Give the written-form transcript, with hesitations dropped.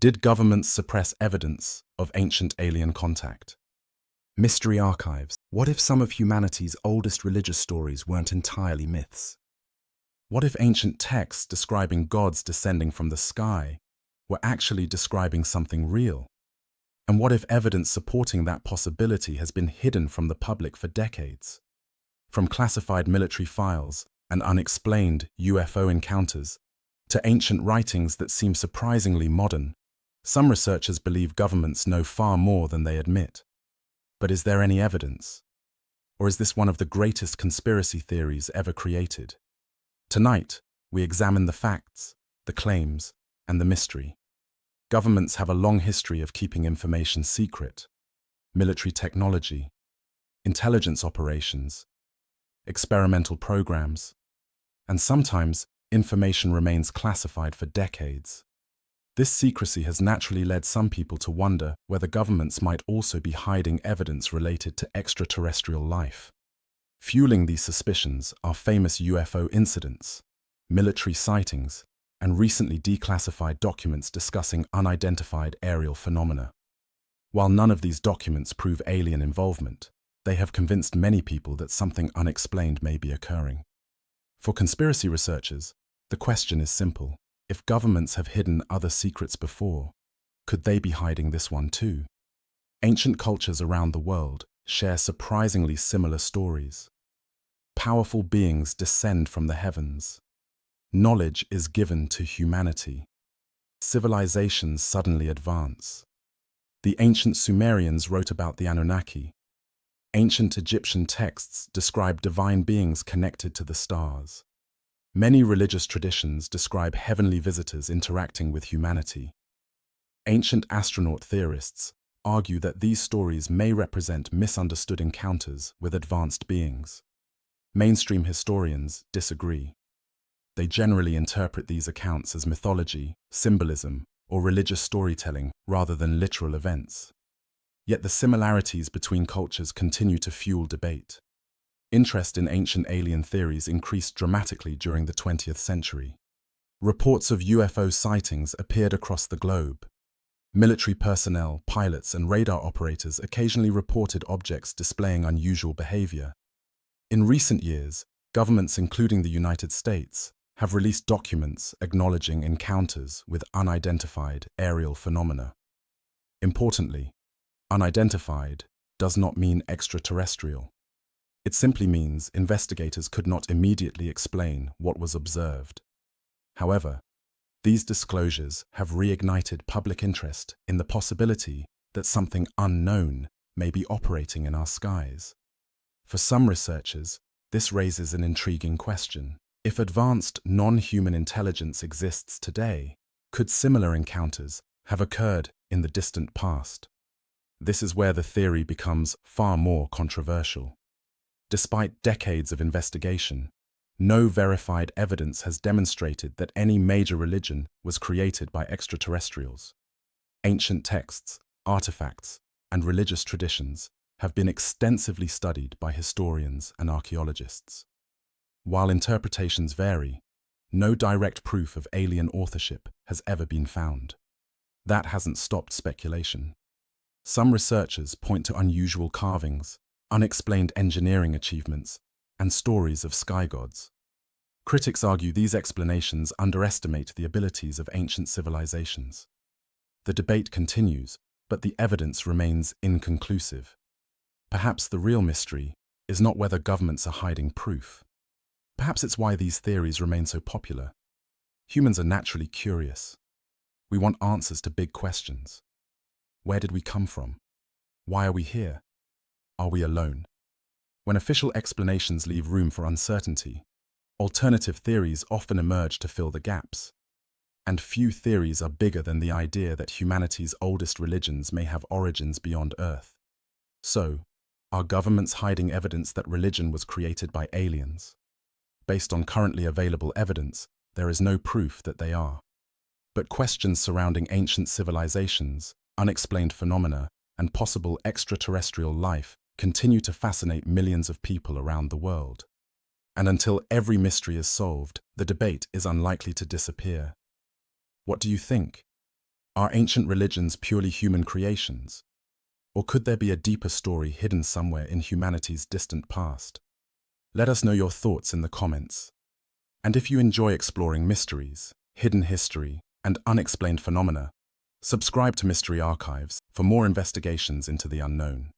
Did governments suppress evidence of ancient alien contact? Mystery archives. What if some of humanity's oldest religious stories weren't entirely myths? What if ancient texts describing gods descending from the sky were actually describing something real? And what if evidence supporting that possibility has been hidden from the public for decades? From classified military files and unexplained UFO encounters to ancient writings that seem surprisingly modern, some researchers believe governments know far more than they admit. But is there any evidence? Or is this one of the greatest conspiracy theories ever created? Tonight, we examine the facts, the claims, and the mystery. Governments have a long history of keeping information secret. Military technology, intelligence operations, experimental programs, and sometimes information remains classified for decades. This secrecy has naturally led some people to wonder whether governments might also be hiding evidence related to extraterrestrial life. Fueling these suspicions are famous UFO incidents, military sightings, and recently declassified documents discussing unidentified aerial phenomena. While none of these documents prove alien involvement, they have convinced many people that something unexplained may be occurring. For conspiracy researchers, the question is simple. If governments have hidden other secrets before, could they be hiding this one too? Ancient cultures around the world share surprisingly similar stories. Powerful beings descend from the heavens. Knowledge is given to humanity. Civilizations suddenly advance. The ancient Sumerians wrote about the Anunnaki. Ancient Egyptian texts describe divine beings connected to the stars. Many religious traditions describe heavenly visitors interacting with humanity. Ancient astronaut theorists argue that these stories may represent misunderstood encounters with advanced beings. Mainstream historians disagree. They generally interpret these accounts as mythology, symbolism, or religious storytelling rather than literal events. Yet the similarities between cultures continue to fuel debate. Interest in ancient alien theories increased dramatically during the 20th century. Reports of UFO sightings appeared across the globe. Military personnel, pilots, and radar operators occasionally reported objects displaying unusual behavior. In recent years, governments including the United States have released documents acknowledging encounters with unidentified aerial phenomena. Importantly, unidentified does not mean extraterrestrial. It simply means investigators could not immediately explain what was observed. However, these disclosures have reignited public interest in the possibility that something unknown may be operating in our skies. For some researchers, this raises an intriguing question. If advanced non-human intelligence exists today, could similar encounters have occurred in the distant past? This is where the theory becomes far more controversial. Despite decades of investigation, no verified evidence has demonstrated that any major religion was created by extraterrestrials. Ancient texts, artifacts, and religious traditions have been extensively studied by historians and archaeologists. While interpretations vary, no direct proof of alien authorship has ever been found. That hasn't stopped speculation. Some researchers point to unusual carvings, unexplained engineering achievements, and stories of sky gods. Critics argue these explanations underestimate the abilities of ancient civilizations. The debate continues, but the evidence remains inconclusive. Perhaps the real mystery is not whether governments are hiding proof. Perhaps it's why these theories remain so popular. Humans are naturally curious. We want answers to big questions. Where did we come from? Why are we here? Are we alone? When official explanations leave room for uncertainty, alternative theories often emerge to fill the gaps. And few theories are bigger than the idea that humanity's oldest religions may have origins beyond Earth. So, are governments hiding evidence that religion was created by aliens? Based on currently available evidence, there is no proof that they are. But questions surrounding ancient civilizations, unexplained phenomena, and possible extraterrestrial life continue to fascinate millions of people around the world. And until every mystery is solved, the debate is unlikely to disappear. What do you think? Are ancient religions purely human creations? Or could there be a deeper story hidden somewhere in humanity's distant past? Let us know your thoughts in the comments. And if you enjoy exploring mysteries, hidden history, and unexplained phenomena, subscribe to Mystery Archives for more investigations into the unknown.